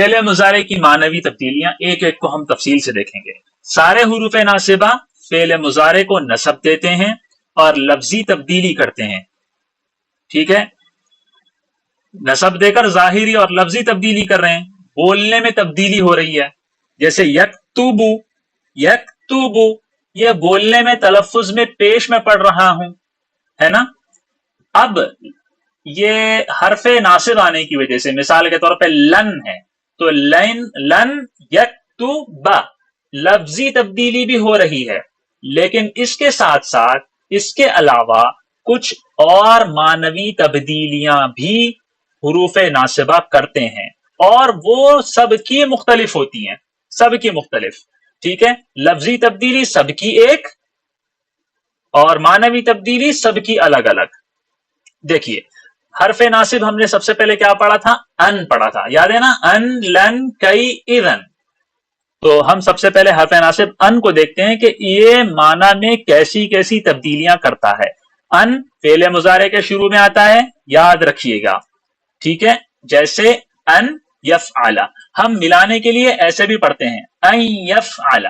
فعل مضارع کی معنوی تبدیلیاں ایک ایک کو ہم تفصیل سے دیکھیں گے. سارے حروف ناصبہ فعل مضارع کو نصب دیتے ہیں اور لفظی تبدیلی کرتے ہیں. ٹھیک ہے، نصب دے کر ظاہری اور لفظی تبدیلی کر رہے ہیں. بولنے میں تبدیلی ہو رہی ہے، جیسے یکتبو، یکتبو یہ بولنے میں تلفظ میں پیش میں پڑھ رہا ہوں، ہے نا. اب یہ حرف ناصب آنے کی وجہ سے مثال کے طور پہ لن ہے، تو لن یکتب لفظی تبدیلی بھی ہو رہی ہے، لیکن اس کے ساتھ ساتھ اس کے علاوہ کچھ اور معنوی تبدیلیاں بھی حروف ناصبہ کرتے ہیں، اور وہ سب کی مختلف ہوتی ہیں، سب کی مختلف. ٹھیک ہے، لفظی تبدیلی سب کی ایک اور معنوی تبدیلی سب کی الگ الگ. دیکھیے حرف ناصب ہم نے سب سے پہلے کیا پڑھا تھا؟ ان پڑھا تھا، یاد ہے نا، ان لن کئی اذن. تو ہم سب سے پہلے حرف ناصب ان کو دیکھتے ہیں کہ یہ معنی میں کیسی کیسی تبدیلیاں کرتا ہے. ان فعل مضارع کے شروع میں آتا ہے، یاد رکھیے گا. ٹھیک ہے، جیسے ان یفعل، ہم ملانے کے لیے ایسے بھی پڑھتے ہیں ان یفعل.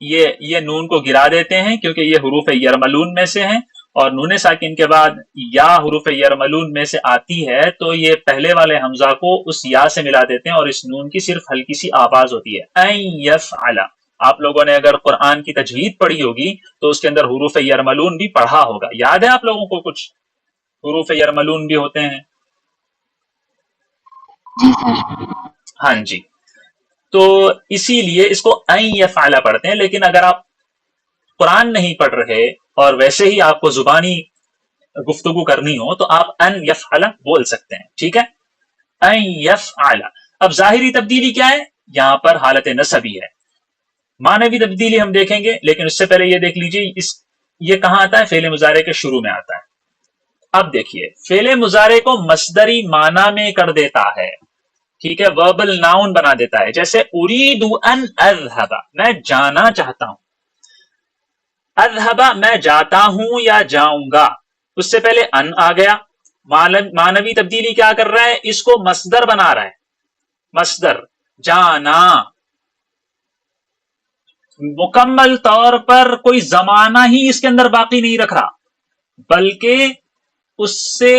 یہ نون کو گرا دیتے ہیں کیونکہ یہ حروف یرملون میں سے ہیں، اور نون ساکن کے بعد یا حروف یرملون میں سے آتی ہے تو یہ پہلے والے حمزہ کو اس یا سے ملا دیتے ہیں اور اس نون کی صرف ہلکی سی آواز ہوتی ہے، ان یفعل. آپ لوگوں نے اگر قرآن کی تجوید پڑھی ہوگی تو اس کے اندر حروف یرملون بھی پڑھا ہوگا. یاد ہے آپ لوگوں کو کچھ حروف یرملون بھی ہوتے ہیں؟ جی سر. ہاں جی، تو اسی لیے اس کو ان یفعل پڑھتے ہیں. لیکن اگر آپ قرآن نہیں پڑھ رہے اور ویسے ہی آپ کو زبانی گفتگو کرنی ہو تو آپ ان یفعل بول سکتے ہیں. ٹھیک ہے، ان یفعل. اب ظاہری تبدیلی کیا ہے؟ یہاں پر حالت نصبی ہے. معنوی تبدیلی ہم دیکھیں گے، لیکن اس سے پہلے یہ دیکھ لیجیے یہ کہاں آتا ہے؟ فعل مضارع کے شروع میں آتا ہے. اب دیکھیے فعل مضارع کو مصدری معنی میں کر دیتا ہے. ٹھیک ہے، وربل ناؤن بنا دیتا ہے. جیسے اريد ان اذهب، میں جانا چاہتا ہوں. اذهب میں جاتا ہوں یا جاؤں گا، اس سے پہلے ان آ گیا. معنوی تبدیلی کیا کر رہا ہے؟ اس کو مصدر بنا رہا ہے. مصدر جانا، مکمل طور پر کوئی زمانہ ہی اس کے اندر باقی نہیں رکھ رہا، بلکہ اس سے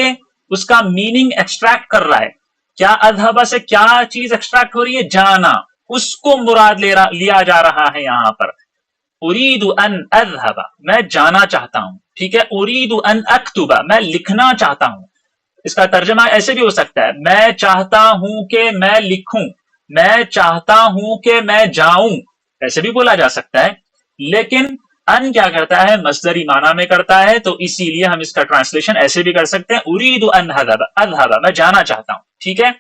اس کا میننگ ایکسٹریکٹ کر رہا ہے. کیا اذهب سے کیا چیز ایکسٹریکٹ ہو رہی ہے؟ جانا. اس کو مراد لیا جا رہا ہے یہاں پر. اريد ان اذهب میں جانا چاہتا ہوں. ٹھیک ہے، اريد ان اكتب میں لکھنا چاہتا ہوں. اس کا ترجمہ ایسے بھی ہو سکتا ہے، میں چاہتا ہوں کہ میں لکھوں، میں چاہتا ہوں کہ میں جاؤں، ایسے بھی بولا جا سکتا ہے. لیکن ان کیا کرتا ہے؟ مصدری معنی میں کرتا ہے، تو اسی لیے ہم اس کا ٹرانسلیشن ایسے بھی کر سکتے ہیں، اريد ان اذهب میں جانا چاہتا ہوں. ٹھیک ہے،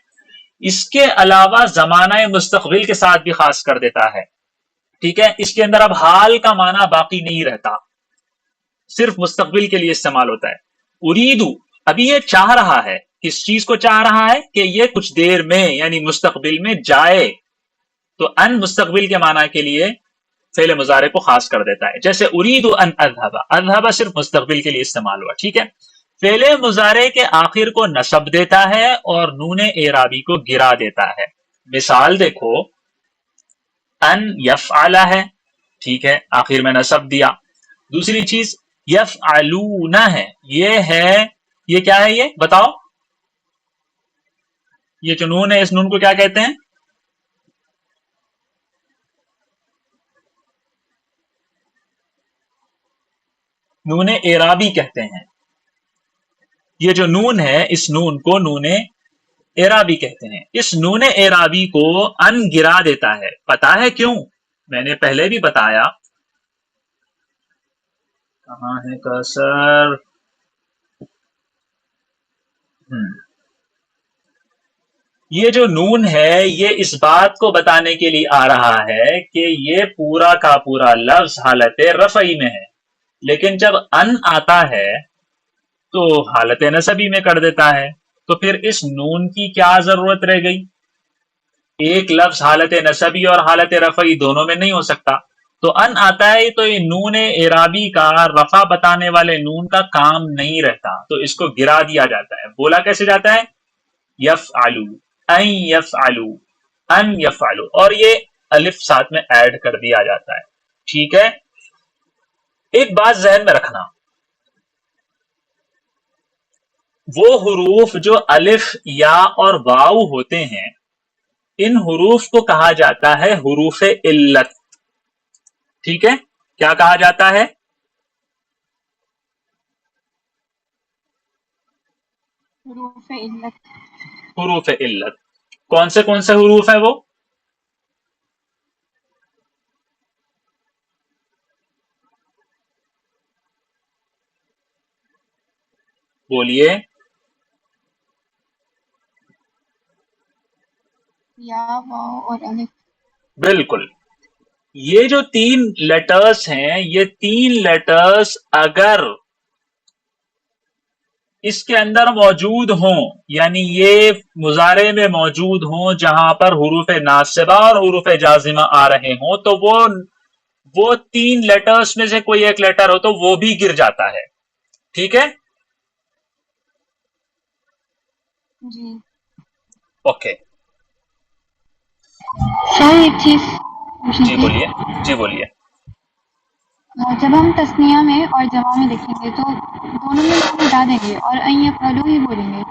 اس کے علاوہ زمانہ مستقبل کے ساتھ بھی خاص کر دیتا ہے. ٹھیک ہے، اس کے اندر اب حال کا معنی باقی نہیں رہتا، صرف مستقبل کے لیے استعمال ہوتا ہے. اریدو ابھی یہ چاہ رہا ہے، کس چیز کو چاہ رہا ہے؟ کہ یہ کچھ دیر میں یعنی مستقبل میں جائے، تو ان مستقبل کے معنی کے لیے فعل مضارع کو خاص کر دیتا ہے. جیسے اریدو ان اذهب، اذهب صرف مستقبل کے لیے استعمال ہوا. ٹھیک ہے، فعل مضارع کے آخر کو نصب دیتا ہے اور نون اعرابی کو گرا دیتا ہے. مثال دیکھو، ان یفعل ہے، ٹھیک ہے، آخر میں نصب دیا. دوسری چیز یفعلون ہے، یہ کیا ہے؟ یہ بتاؤ، یہ جو نون ہے اس نون کو کیا کہتے ہیں؟ نون اعرابی کہتے ہیں. یہ جو نون ہے اس نون کو نون اعرابی کہتے ہیں. اس نون اعرابی کو ان گرا دیتا ہے. پتا ہے کیوں؟ میں نے پہلے بھی بتایا. کہاں ہے کرسر؟ یہ جو نون ہے یہ اس بات کو بتانے کے لیے آ رہا ہے کہ یہ پورا کا پورا لفظ حالت رفعی میں ہے، لیکن جب ان آتا ہے تو حالت نصبی میں کر دیتا ہے. تو پھر اس نون کی کیا ضرورت رہ گئی؟ ایک لفظ حالت نصبی اور حالت رفعی دونوں میں نہیں ہو سکتا. تو ان آتا ہے تو یہ نون اعرابی کا رفع بتانے والے نون کا کام نہیں رہتا، تو اس کو گرا دیا جاتا ہے. بولا کیسے جاتا ہے؟ یفعلو، ان یفعلو. ان یفعلوا، اور یہ الف ساتھ میں ایڈ کر دیا جاتا ہے. ٹھیک ہے. ایک بات ذہن میں رکھنا، وہ حروف جو الف یا اور واو ہوتے ہیں، ان حروف کو کہا جاتا ہے حروف علت. ٹھیک ہے. کیا کہا جاتا ہے؟ حروف علت. حروف علت. کون سے حروف ہیں وہ؟ بولیے. یا، واو اور الف. بالکل. یہ جو 3 لیٹرز ہیں، یہ 3 لیٹرز اگر اس کے اندر موجود ہوں، یعنی یہ مضارع میں موجود ہوں جہاں پر حروف ناصبہ اور حروف جازمہ آ رہے ہوں، تو وہ 3 لیٹرز میں سے کوئی ایک لیٹر ہو تو وہ بھی گر جاتا ہے. ٹھیک ہے. جی. اوکے. سر ایک چیز پوچھنی جی تھی. بولیے. جی بولیے. جب ہم تثنیہ میں اور جمع میں لکھیں گے تو دونوں میں نون مٹا دیں گے اور ان یفعلوا ہی بولیں گے.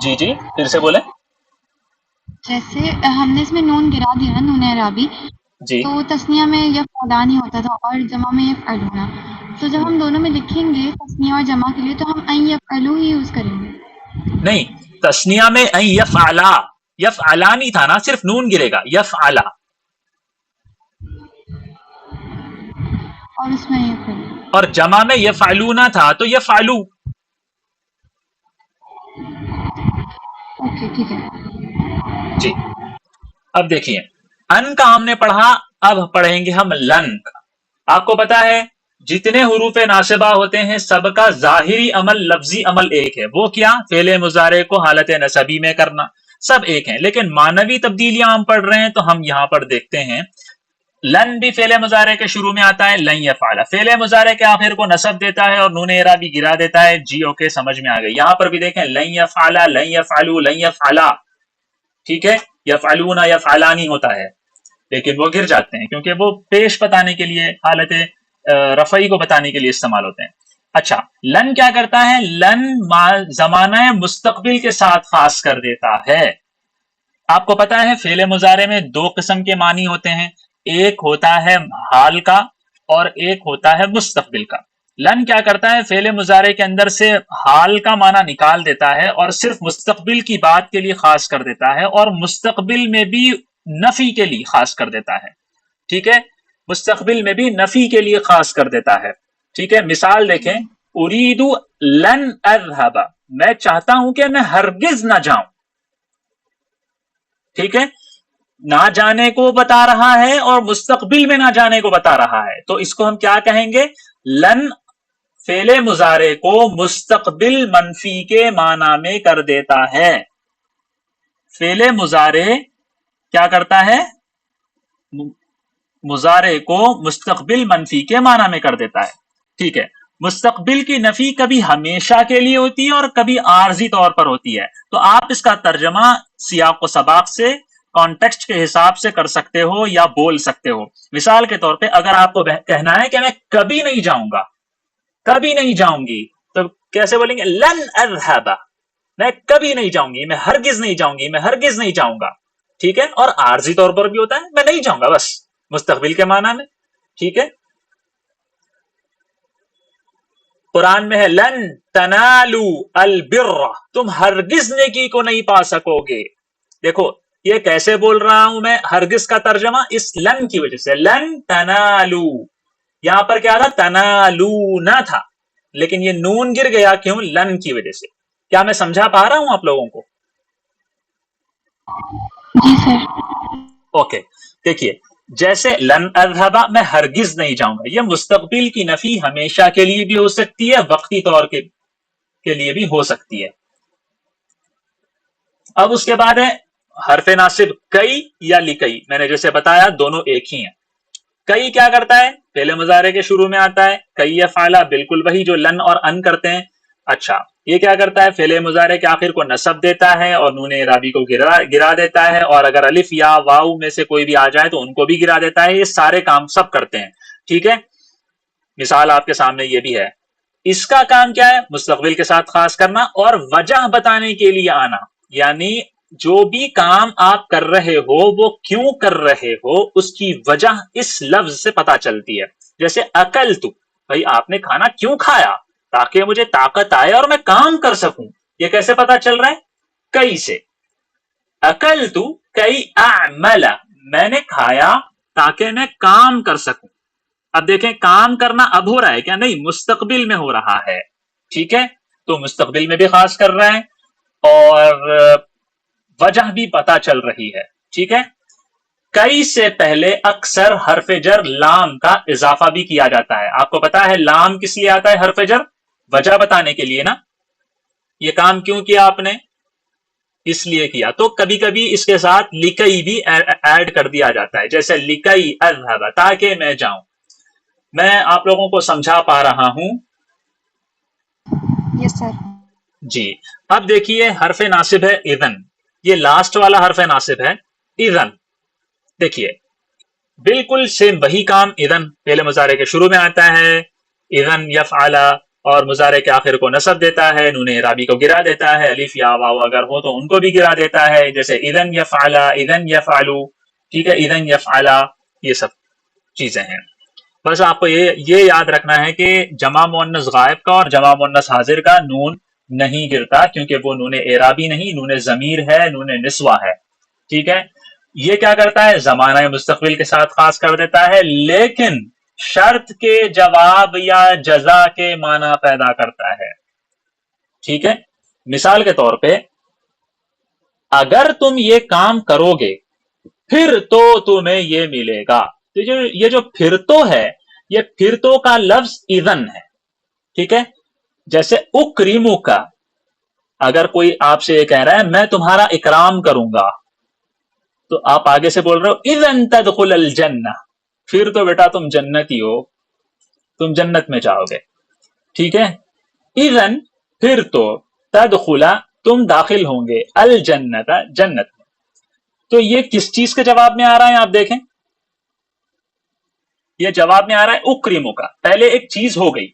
جی جی پھر سے بولیں. جیسے ہم نے اس میں نون گرا دیا نا، نون اعرابی، جی. تو تثنیہ میں یفعلان ہی ہوتا تھا اور جمع میں یفعلون. تو جب ہم دونوں میں لکھیں گے تثنیہ اور جمع کے لیے تو ہم ان یفعلوا ہی یوز کریں گے. نہیں، تثنیہ میں ان یفعلا، یفعلا نہیں تھا نا، صرف نون گرے گا، یفعلا. اور اس میں یفعلوا. اور جمع میں یفعلون تھا تو یفعلو. اوکے ٹھیک ہے. جی. اب دیکھیے، ان کا ہم نے پڑھا، اب پڑھیں گے ہم لن کا. آپ کو پتا ہے جتنے حروف ناصبہ ہوتے ہیں سب کا ظاہری عمل، لفظی عمل ایک ہے. وہ کیا؟ فعل مضارع کو حالت نصبی میں کرنا. سب ایک ہیں، لیکن معنوی تبدیلیاں ہم پڑھ رہے ہیں تو ہم یہاں پر دیکھتے ہیں لن بھی فعل مضارع کے شروع میں آتا ہے، لن یفعل فعل مضارع کے آخر کو نصب دیتا ہے اور نون اعرابی گرا دیتا ہے. جی اوکے، سمجھ میں آ گئی. یہاں پر بھی دیکھیں، لن یفعل، لن یفعلوا، لن یفعلا. ٹھیک ہے. یفعلون، یفعلانی ہوتا ہے، لیکن وہ گر جاتے ہیں کیونکہ وہ پیش بتانے کے لیے، حالت رفعی کو بتانے کے لیے استعمال ہوتے ہیں. اچھا، لن کیا کرتا ہے؟ لن زمانہ مستقبل کے ساتھ خاص کر دیتا ہے. آپ کو پتا ہے فعل مضارع میں 2 قسم کے معنی ہوتے ہیں، ایک ہوتا ہے حال کا اور ایک ہوتا ہے مستقبل کا. لن کیا کرتا ہے؟ فعل مضارع کے اندر سے حال کا معنی نکال دیتا ہے اور صرف مستقبل کی بات کے لیے خاص کر دیتا ہے، اور مستقبل میں بھی نفی کے لیے خاص کر دیتا ہے. ٹھیک ہے. مستقبل میں بھی نفی کے لیے خاص کر دیتا ہے. ٹھیک ہے. مثال دیکھیں، اريد لن اذهب، میں چاہتا ہوں کہ میں ہرگز نہ جاؤں. ٹھیک ہے. نہ جانے کو بتا رہا ہے اور مستقبل میں نہ جانے کو بتا رہا ہے، تو اس کو ہم کیا کہیں گے؟ لن فعل مضارع کو مستقبل منفی کے معنی میں کر دیتا ہے. فعل مضارع کیا کرتا ہے؟ مضارع کو مستقبل منفی کے معنی میں کر دیتا ہے. ٹھیک ہے. مستقبل کی نفی کبھی ہمیشہ کے لیے ہوتی ہے اور کبھی عارضی طور پر ہوتی ہے. تو آپ اس کا ترجمہ سیاق و سباق سے، کانٹیکسٹ کے حساب سے کر سکتے ہو یا بول سکتے ہو. مثال کے طور پہ اگر آپ کو کہنا ہے کہ میں کبھی نہیں جاؤں گا، کبھی نہیں جاؤں گی، تو کیسے بولیں گے؟ لن اذهب، میں کبھی نہیں جاؤں گی، میں ہرگز نہیں جاؤں گی، میں ہرگز نہیں جاؤں گا. ٹھیک ہے. اور عارضی طور پر بھی ہوتا ہے، میں نہیں جاؤں گا، بس مستقبل کے معنی میں. ٹھیک ہے. قرآن میں ہے لن تنالوا البر، تم ہرگز نیکی کو نہیں پا سکو گے. دیکھو یہ کیسے بول رہا ہوں میں ہرگز کا ترجمہ؟ اس لن کی وجہ سے. لن تنالوا، یہاں پر کیا تھا؟ تنالونا تھا، لیکن یہ نون گر گیا، کیوں؟ لن کی وجہ سے. کیا میں سمجھا پا رہا ہوں آپ لوگوں کو؟ جی سر. اوکے. دیکھیے، جیسے لن اذهب، میں ہرگز نہیں جاؤں گا، یہ مستقبل کی نفی ہمیشہ کے لیے بھی ہو سکتی ہے، وقتی طور کے لیے بھی ہو سکتی ہے. اب اس کے بعد ہے حرف ناصب کئی یا لکئی. میں نے جیسے بتایا دونوں ایک ہی ہیں. کئی کیا کرتا ہے؟ فعل مضارع کے شروع میں آتا ہے. کئی یفعل بالکل وہی جو لن اور ان کرتے ہیں. اچھا، یہ کیا کرتا ہے؟ فعل مضارع کے آخر کو نصب دیتا ہے اور نون اعرابی کو گرا دیتا ہے، اور اگر الف یا واو میں سے کوئی بھی آ جائے تو ان کو بھی گرا دیتا ہے. یہ سارے کام سب کرتے ہیں. ٹھیک ہے، مثال آپ کے سامنے یہ بھی ہے. اس کا کام کیا ہے؟ مستقبل کے ساتھ خاص کرنا اور وجہ بتانے کے لیے آنا. یعنی جو بھی کام آپ کر رہے ہو وہ کیوں کر رہے ہو اس کی وجہ اس لفظ سے پتا چلتی ہے. جیسے اکلت، بھائی آپ نے کھانا کیوں کھایا؟ تاکہ مجھے طاقت آئے اور میں کام کر سکوں. یہ کیسے پتا چل رہا ہے؟ کئی سے. اکلت کئی اعمل، میں نے کھایا تاکہ میں کام کر سکوں. اب دیکھیں کام کرنا اب ہو رہا ہے کیا؟ نہیں، مستقبل میں ہو رہا ہے. ٹھیک ہے، تو مستقبل میں بھی خاص کر رہا ہے اور وجہ بھی پتا چل رہی ہے. ٹھیک ہے، کئی سے پہلے اکثر حرف جر لام کا اضافہ بھی کیا جاتا ہے. آپ کو پتا ہے لام کس لیے آتا ہے؟ حرف جر وجہ بتانے کے لیے نا. یہ کام کیوں کیا آپ نے؟ اس لیے کیا. تو کبھی کبھی اس کے ساتھ لکئی بھی ایڈ کر دیا جاتا ہے، جیسے لکئی اذهب، تاکہ میں جاؤں. میں آپ لوگوں کو سمجھا پا رہا ہوں؟ یس سر. جی. اب دیکھیے حرف ناصب ہے اذن، یہ لاسٹ والا حرف ناصب ہے اذن. دیکھیے بالکل سیم وہی کام اذن فعل مضارع کے شروع میں آتا ہے، اذن یفعل، اور مضارع کے آخر کو نصب دیتا ہے، نون اعرابی کو گرا دیتا ہے، الف یا واو اگر ہو تو ان کو بھی گرا دیتا ہے، جیسے اذن یفعل، اذن یفعلوا. ٹھیک ہے، اذن یفعل، یہ سب چیزیں ہیں. بس آپ کو یہ یاد رکھنا ہے کہ جمع مؤنث غائب کا اور جمع مؤنث حاضر کا نون نہیں گرتا، کیونکہ وہ نون اعرابی نہیں، نون ضمیر ہے، نون نسوہ ہے. ٹھیک ہے، یہ کیا کرتا ہے؟ زمانہ مستقبل کے ساتھ خاص کر دیتا ہے، لیکن شرط کے جواب یا جزا کے معنی پیدا کرتا ہے. ٹھیک ہے، مثال کے طور پہ اگر تم یہ کام کرو گے پھر تو تمہیں یہ ملے گا. تو یہ جو پھر تو ہے، یہ پھر تو کا لفظ اذن ہے. ٹھیک ہے، جیسے اکریمو کا، اگر کوئی آپ سے یہ کہہ رہا ہے میں تمہارا اکرام کروں گا، تو آپ آگے سے بول رہے ہو اذن تدخل الجنہ، پھر تو بیٹا تم جنتی ہو، تم جنت میں جاؤ گے. ٹھیک ہے، اذن پھر تو، تدخلا تم داخل ہوں گے، الجنت جنت میں. تو یہ کس چیز کے جواب میں آ رہا ہے؟ آپ دیکھیں یہ جواب میں آ رہا ہے اکریمو کا. پہلے ایک چیز ہو گئی،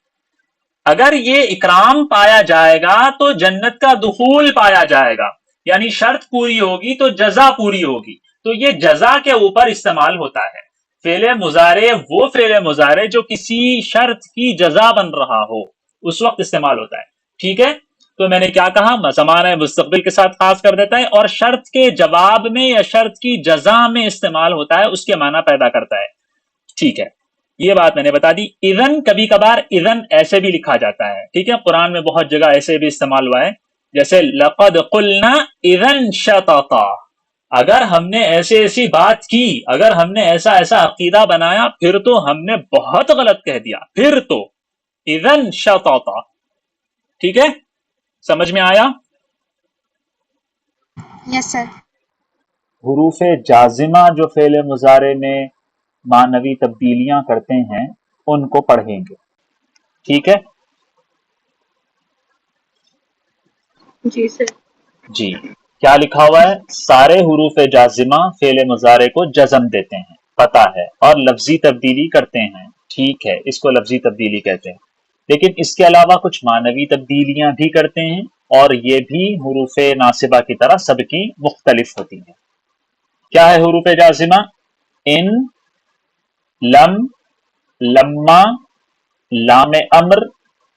اگر یہ اکرام پایا جائے گا تو جنت کا دخول پایا جائے گا، یعنی شرط پوری ہوگی تو جزا پوری ہوگی. تو یہ جزا کے اوپر استعمال ہوتا ہے. فعل مضارع وہ فعل مضارع جو کسی شرط کی جزا بن رہا ہو اس وقت استعمال ہوتا ہے. ٹھیک ہے، تو میں نے کیا کہا؟ زمانہ مستقبل کے ساتھ خاص کر دیتا ہے اور شرط کے جواب میں یا شرط کی جزا میں استعمال ہوتا ہے، اس کے معنی پیدا کرتا ہے. ٹھیک ہے، یہ بات میں نے بتا دی. اذن کبھی کبھار اذن ایسے بھی لکھا جاتا ہے. ٹھیک ہے، قرآن میں بہت جگہ ایسے بھی استعمال ہوا ہے، جیسے لقد قلنا اذن شططا، اگر ہم نے ایسی بات کی، اگر ہم نے ایسا عقیدہ بنایا پھر تو ہم نے بہت غلط کہہ دیا. پھر تو اذن شططا. ٹھیک ہے، سمجھ میں آیا؟ یس سر. حروف جازمہ جو فعل مضارع میں معنوی تبدیلیاں کرتے ہیں ان کو پڑھیں گے. ٹھیک ہے جی سر. جی. کیا لکھا ہوا ہے؟ سارے حروف جازمہ فعل مضارع کو جزم دیتے ہیں، پتہ ہے، اور لفظی تبدیلی کرتے ہیں. ٹھیک ہے، اس کو لفظی تبدیلی کہتے ہیں. لیکن اس کے علاوہ کچھ معنوی تبدیلیاں بھی کرتے ہیں، اور یہ بھی حروف ناصبہ کی طرح سب کی مختلف ہوتی ہیں. کیا ہے حروف جازمہ؟ ان، لم، لما، لام امر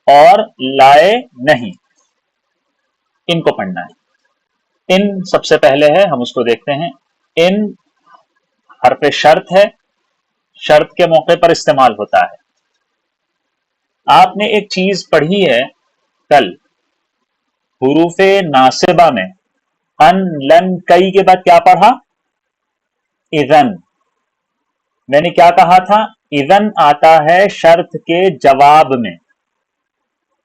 اور لائے نہیں، ان کو پڑھنا ہے. ان سب سے پہلے ہے، ہم اس کو دیکھتے ہیں. ان حرف شرط ہے، شرط کے موقع پر استعمال ہوتا ہے. آپ نے ایک چیز پڑھی ہے کل، حروف ناصبہ میں ان، لن، کئی کے بعد کیا پڑھا؟ اذن. میں نے کیا کہا تھا؟ اذن آتا ہے شرط کے جواب میں،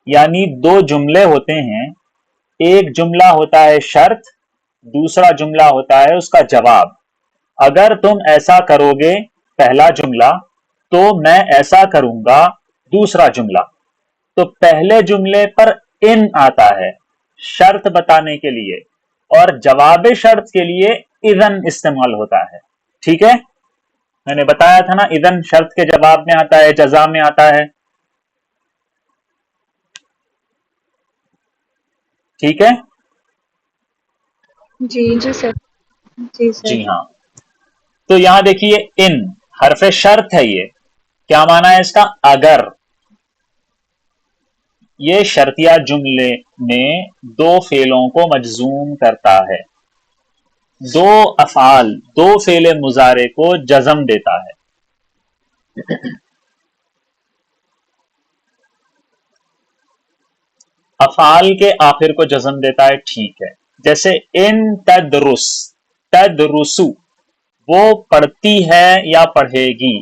یعنی دو جملے ہوتے ہیں، ایک جملہ ہوتا ہے شرط، دوسرا جملہ ہوتا ہے اس کا جواب. اگر تم ایسا کرو گے پہلا جملہ تو میں ایسا کروں گا دوسرا جملہ. تو پہلے جملے پر ان آتا ہے شرط بتانے کے لیے، اور جواب شرط کے لیے اذن استعمال ہوتا ہے. ٹھیک ہے، میں نے بتایا تھا نا اذن شرط کے جواب میں آتا ہے، جزا میں آتا ہے. ٹھیک ہے جی سر. جی سر. جی ہاں. تو یہاں دیکھیے ان حرف شرط ہے، یہ کیا معنی ہے اس کا؟ اگر. یہ شرطیہ جملے میں دو فعلوں کو مجزوم کرتا ہے، دو افعال، دو فعل مضارع کو جزم دیتا ہے. افعال کے آخر کو جزم دیتا ہے، ٹھیک ہے. جیسے ان تدرس، تدرسو وہ پڑھتی ہے یا پڑھے گی،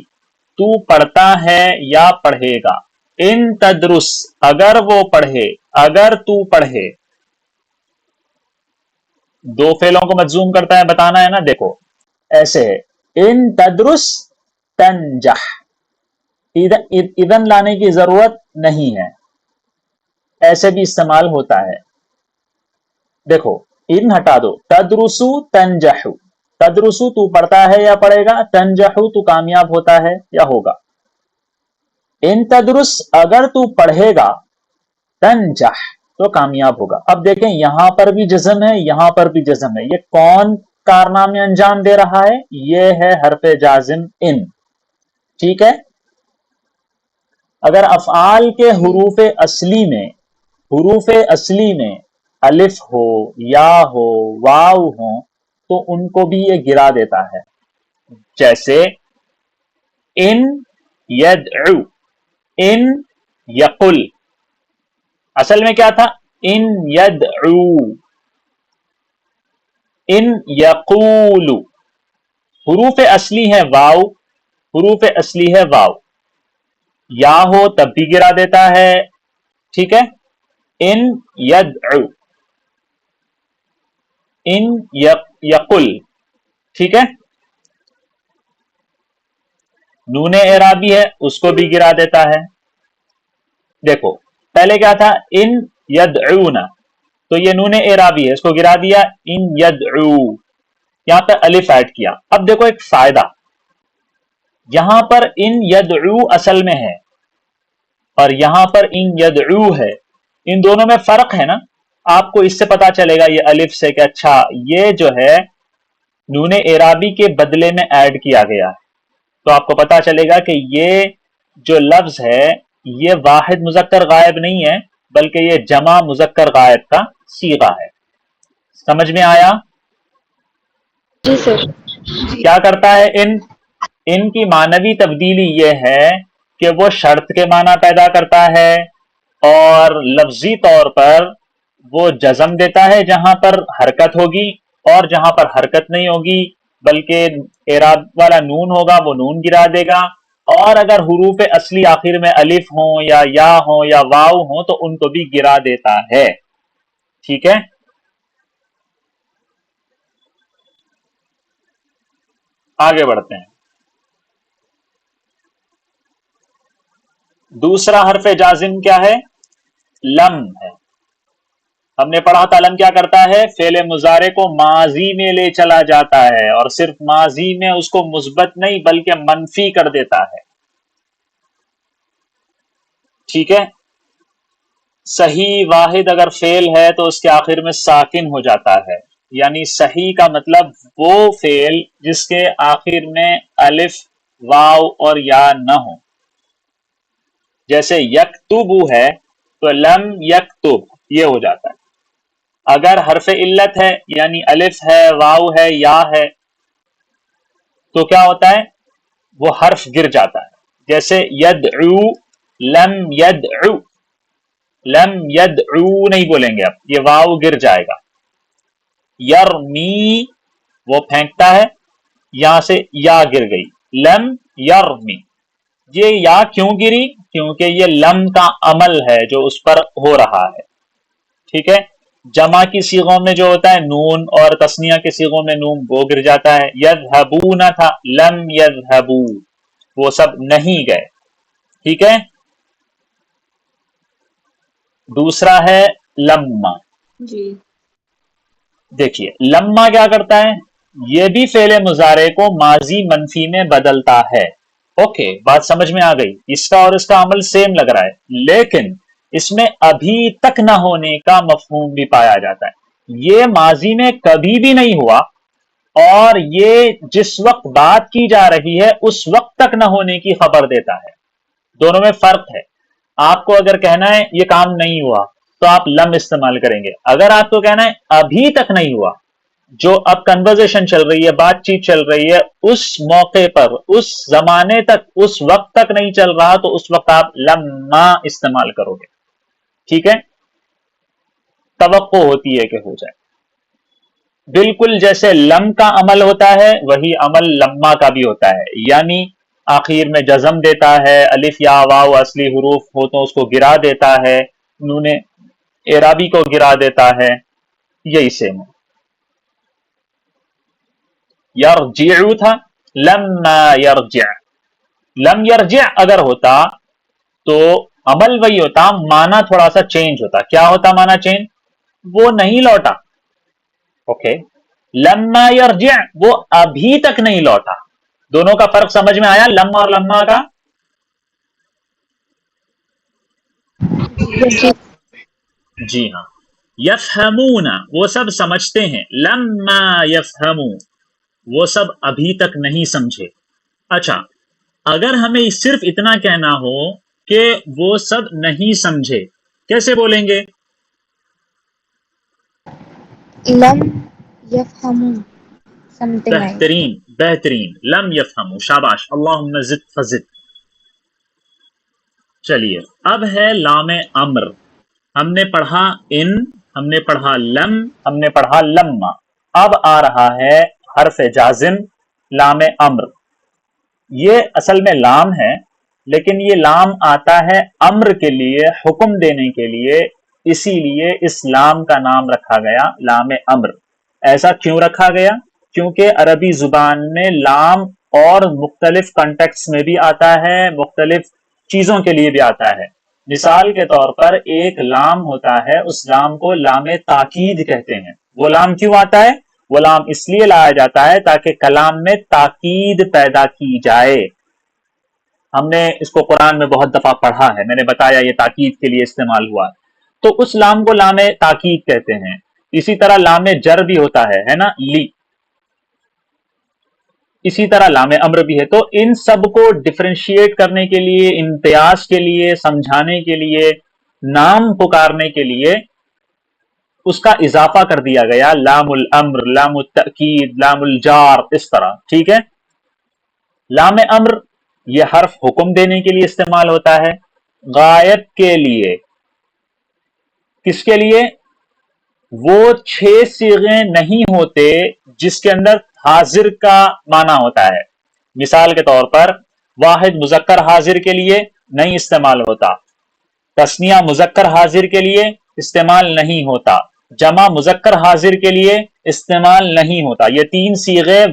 تو پڑھتا ہے یا پڑھے گا. ان تدرس اگر وہ پڑھے، اگر تو پڑھے. دو فعلوں کو مجزوم کرتا ہے، بتانا ہے نا. دیکھو ایسے ہے، ان تدرس تنجح، اذن لانے کی ضرورت نہیں ہے، ایسے بھی استعمال ہوتا ہے. دیکھو ان ہٹا دو، تدرسو تنجحو، تدرسو تو پڑھتا ہے یا پڑھے گا، تنجحو تو کامیاب ہوتا ہے یا ہوگا. ان تدرس اگر تو پڑھے گا، تنجح تو کامیاب ہوگا. اب دیکھیں یہاں پر بھی جزم ہے، یہاں پر بھی جزم ہے. یہ کون کارنامے انجام دے رہا ہے؟ یہ ہے حرف جازم ان. ٹھیک ہے. اگر افعال کے حروف اصلی میں الف ہو، یا ہو، واو ہو تو ان کو بھی یہ گرا دیتا ہے. جیسے ان یدعو، ان یقل، اصل میں کیا تھا؟ ان یدعو، ان یقول. حروف اصلی ہے واو، حروف اصلی ہے واو. یا ہو تب بھی گرا دیتا ہے. ٹھیک ہے. ان یدعو، ان یقل. ٹھیک ہے. نون اعرابی ہے، اس کو بھی گرا دیتا ہے. دیکھو پہلے کیا تھا؟ ان یدعون، تو یہ نون اعرابی ہے، اس کو گرا دیا ان یدعو، یہاں پہ الف ایڈ کیا. اب دیکھو ایک فائدہ، یہاں پر ان یدعو اصل میں ہے اور یہاں پر ان یدعو ہے، ان دونوں میں فرق ہے نا. آپ کو اس سے پتا چلے گا یہ الف سے کہ اچھا یہ جو ہے نون اعرابی کے بدلے میں ایڈ کیا گیا ہے. تو آپ کو پتا چلے گا کہ یہ جو لفظ ہے یہ واحد مذکر غائب نہیں ہے، بلکہ یہ جمع مذکر غائب کا صیغہ ہے. سمجھ میں آیا؟ جی سر. کیا کرتا ہے ان کی معنوی تبدیلی یہ ہے کہ وہ شرط کے معنی پیدا کرتا ہے، اور لفظی طور پر وہ جزم دیتا ہے جہاں پر حرکت ہوگی، اور جہاں پر حرکت نہیں ہوگی بلکہ اعراب والا نون ہوگا وہ نون گرا دے گا. اور اگر حروف اصلی آخر میں الف ہوں یا ہوں یا واو ہوں تو ان کو بھی گرا دیتا ہے. ٹھیک ہے. آگے بڑھتے ہیں. دوسرا حرف جازم کیا ہے؟ لم ہے. ہم نے پڑھا تھا لم کیا کرتا ہے؟ فعل مضارع کو ماضی میں لے چلا جاتا ہے، اور صرف ماضی میں اس کو مثبت نہیں بلکہ منفی کر دیتا ہے. ٹھیک ہے. صحیح واحد اگر فعل ہے تو اس کے آخر میں ساکن ہو جاتا ہے، یعنی صحیح کا مطلب وہ فعل جس کے آخر میں الف، واو اور یا نہ ہو. جیسے یکتبو ہے تو لم یکتب یہ ہو جاتا ہے. اگر حرف علت ہے یعنی الف ہے، واو ہے، یا ہے تو کیا ہوتا ہے؟ وہ حرف گر جاتا ہے. جیسے یدعو، لم یدعو، لم یدعو نہیں بولیں گے اب، یہ واو گر جائے گا. یرمی وہ پھینکتا ہے، یہاں سے یا گر گئی، لم یرمی. یہ یا کیوں گری؟ کیونکہ یہ لم کا عمل ہے جو اس پر ہو رہا ہے. ٹھیک ہے. جمع کی صیغوں میں جو ہوتا ہے نون، اور تثنیہ کے صیغوں میں نون، وہ گر جاتا ہے. یذهبون تھا، لم یذهبوا، وہ سب نہیں گئے. ٹھیک ہے. دوسرا ہے لما. جی دیکھیے لما کیا کرتا ہے, یہ بھی فعل مضارع کو ماضی منفی میں بدلتا ہے. اوکے بات سمجھ میں آ گئی, اس کا اور اس کا عمل سیم لگ رہا ہے, لیکن اس میں ابھی تک نہ ہونے کا مفہوم بھی پایا جاتا ہے. یہ ماضی میں کبھی بھی نہیں ہوا, اور یہ جس وقت بات کی جا رہی ہے اس وقت تک نہ ہونے کی خبر دیتا ہے. دونوں میں فرق ہے. آپ کو اگر کہنا ہے یہ کام نہیں ہوا تو آپ لم استعمال کریں گے. اگر آپ کو کہنا ہے ابھی تک نہیں ہوا, جو اب کنورزیشن چل رہی ہے, بات چیت چل رہی ہے, اس موقع پر, اس زمانے تک, اس وقت تک نہیں چل رہا, تو اس وقت آپ لما استعمال کرو گے. ٹھیک ہے, توقع ہوتی ہے کہ ہو جائے. بالکل جیسے لم کا عمل ہوتا ہے وہی عمل لما کا بھی ہوتا ہے, یعنی آخر میں جزم دیتا ہے, الف یا واو اصلی حروف ہو تو اس کو گرا دیتا ہے, نون اعرابی کو گرا دیتا ہے. یہی سیم ہے. یرجع تھا, لما یرجع. لم یرجع اگر ہوتا تو عمل وہی ہوتا, معنی تھوڑا سا چینج ہوتا. کیا ہوتا معنی چینج؟ وہ نہیں لوٹا. اوکے, لما یرجع وہ ابھی تک نہیں لوٹا. دونوں کا فرق سمجھ میں آیا, لم اور لما کا؟ جی جی ہاں. یفہمون وہ سب سمجھتے ہیں, لما یفہمون وہ سب ابھی تک نہیں سمجھے. اچھا, اگر ہمیں صرف اتنا کہنا ہو کہ وہ سب نہیں سمجھے, کیسے بولیں گے؟ لم یفہموا something like that. بہترین بہترین, لم یفہموا, شاباش, اللہم زد فزد. چلیے اب ہے لام امر. ہم نے پڑھا ان, ہم نے پڑھا لم, ہم نے پڑھا لما. اب آ رہا ہے حرف جازم لام امر. یہ اصل میں لام ہے, لیکن یہ لام آتا ہے امر کے لیے, حکم دینے کے لیے, اسی لیے اس لام کا نام رکھا گیا لام امر. ایسا کیوں رکھا گیا؟ کیونکہ عربی زبان میں لام اور مختلف کنٹیکس میں بھی آتا ہے, مختلف چیزوں کے لیے بھی آتا ہے. مثال کے طور پر ایک لام ہوتا ہے, اس لام کو لام تاکید کہتے ہیں. وہ لام کیوں آتا ہے؟ وہ لام اس لیے لایا جاتا ہے تاکہ کلام میں تاکید پیدا کی جائے. ہم نے اس کو قرآن میں بہت دفعہ پڑھا ہے, میں نے بتایا یہ تاکید کے لیے استعمال ہوا, تو اس لام کو لام تاکید کہتے ہیں. اسی طرح لام جر بھی ہوتا ہے نا, لی. اسی طرح لام امر بھی ہے. تو ان سب کو ڈفرینشیٹ کرنے کے لیے, امتیاز کے لیے, سمجھانے کے لیے, نام پکارنے کے لیے اس کا اضافہ کر دیا گیا, لام الامر, لام التأکید, لام الجار, اس طرح. ٹھیک ہے. لام امر یہ حرف حکم دینے کے لیے استعمال ہوتا ہے, غائب کے لیے. کس کے لیے؟ وہ 6 صیغے نہیں ہوتے جس کے اندر حاضر کا معنی ہوتا ہے. مثال کے طور پر واحد مذکر حاضر کے لیے نہیں استعمال ہوتا, تثنیہ مذکر حاضر کے لیے استعمال نہیں ہوتا, جمع مذکر حاضر کے لیے استعمال نہیں ہوتا. یہ 3 صیغے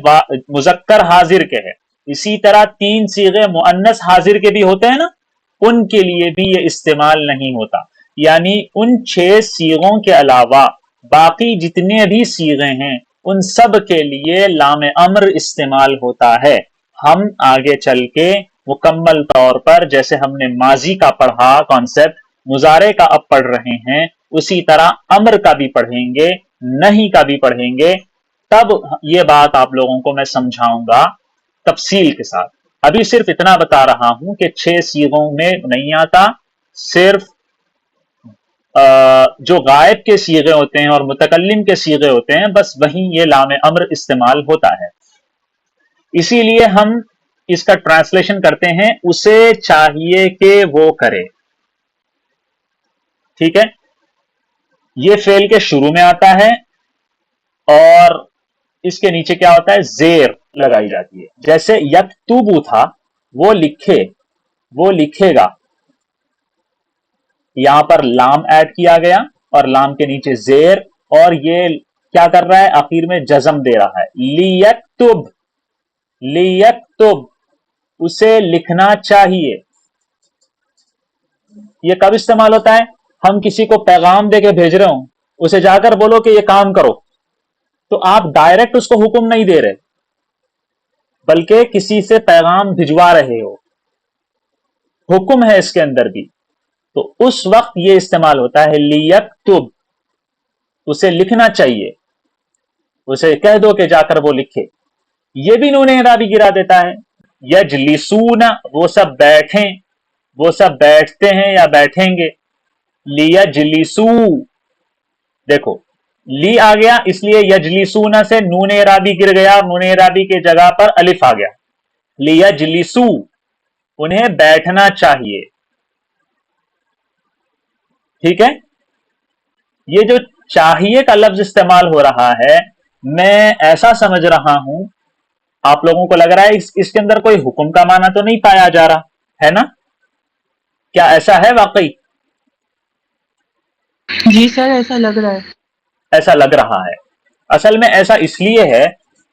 مذکر حاضر کے ہیں. اسی طرح 3 صیغے مؤنث حاضر کے بھی ہوتے ہیں نا, ان کے لیے بھی یہ استعمال نہیں ہوتا. یعنی ان 6 صیغوں کے علاوہ باقی جتنے بھی صیغے ہیں ان سب کے لیے لام امر استعمال ہوتا ہے. ہم آگے چل کے مکمل طور پر جیسے ہم نے ماضی کا پڑھا کانسیپٹ, مضارع کا اب پڑھ رہے ہیں, اسی طرح امر کا بھی پڑھیں گے, نہیں کا بھی پڑھیں گے. تب یہ بات آپ لوگوں کو میں سمجھاؤں گا تفصیل کے ساتھ. ابھی صرف اتنا بتا رہا ہوں کہ 6 صیغوں میں نہیں آتا, صرف جو غائب کے صیغے ہوتے ہیں اور متکلم کے صیغے ہوتے ہیں, بس وہیں یہ لام امر استعمال ہوتا ہے. اسی لیے ہم اس کا ٹرانسلیشن کرتے ہیں, اسے چاہیے کہ وہ کرے. ٹھیک ہے. یہ فعل کے شروع میں آتا ہے اور اس کے نیچے کیا ہوتا ہے, زیر لگائی جاتی ہے. جیسے یکتبو تھا, وہ لکھے, وہ لکھے گا. یہاں پر لام ایڈ کیا گیا اور لام کے نیچے زیر, اور یہ کیا کر رہا ہے, آخر میں جزم دے رہا ہے. لیکتب, لیکتب اسے لکھنا چاہیے. یہ کب استعمال ہوتا ہے؟ ہم کسی کو پیغام دے کے بھیج رہے ہوں، اسے جا کر بولو کہ یہ کام کرو، تو آپ ڈائریکٹ اس کو حکم نہیں دے رہے بلکہ کسی سے پیغام بھجوا رہے ہو، حکم ہے اس کے اندر بھی، تو اس وقت یہ استعمال ہوتا ہے لیکتب، اسے لکھنا چاہیے، اسے کہہ دو کہ جا کر وہ لکھے۔ یہ بھی نون اعرابی گرا دیتا ہے۔ یجلسون، وہ سب بیٹھیں، وہ سب بیٹھتے ہیں یا بیٹھیں گے۔ لیجلسو، دیکھو لی آ گیا اس لیے یجلسون سے نون اعرابی گر گیا، نون اعرابی کی جگہ پر الف آ گیا۔ لیجلسو، انہیں بیٹھنا چاہیے، ٹھیک ہے۔ یہ جو چاہیے کا لفظ استعمال ہو رہا ہے، میں ایسا سمجھ رہا ہوں آپ لوگوں کو لگ رہا ہے اس کے اندر کوئی حکم کا معنی تو نہیں پایا جا رہا ہے نا؟ کیا ایسا ہے واقعی؟ جی سر، ایسا لگ رہا ہے۔ ایسا لگ رہا ہے۔ اصل میں ایسا اس لیے ہے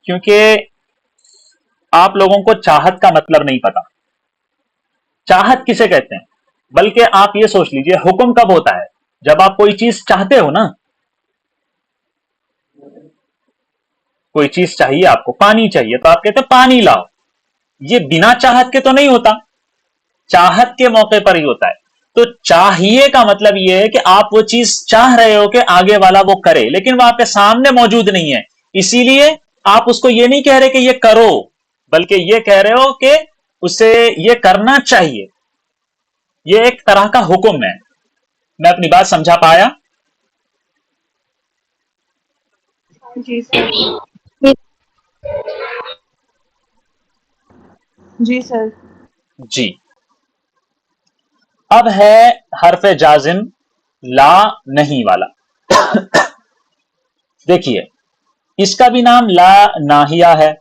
کیونکہ آپ لوگوں کو چاہت کا مطلب نہیں پتا، چاہت کسے کہتے ہیں، بلکہ آپ یہ سوچ لیجئے حکم کب ہوتا ہے؟ جب آپ کوئی چیز چاہتے ہو نا، کوئی چیز چاہیے آپ کو، پانی چاہیے تو آپ کہتے ہیں پانی لاؤ، یہ بنا چاہت کے تو نہیں ہوتا، چاہت کے موقع پر ہی ہوتا ہے۔ تو چاہیے کا مطلب یہ ہے کہ آپ وہ چیز چاہ رہے ہو کہ آگے والا وہ کرے، لیکن وہ آپ کے سامنے موجود نہیں ہے، اسی لیے آپ اس کو یہ نہیں کہہ رہے کہ یہ کرو، بلکہ یہ کہہ رہے ہو کہ اسے یہ کرنا چاہیے، یہ ایک طرح کا حکم ہے۔ میں اپنی بات سمجھا پایا؟ جی سر۔ جی سر۔ جی، اب ہے حرف جازم لا نہیں والا۔ دیکھیے اس کا بھی نام لا ناہیہ ہے،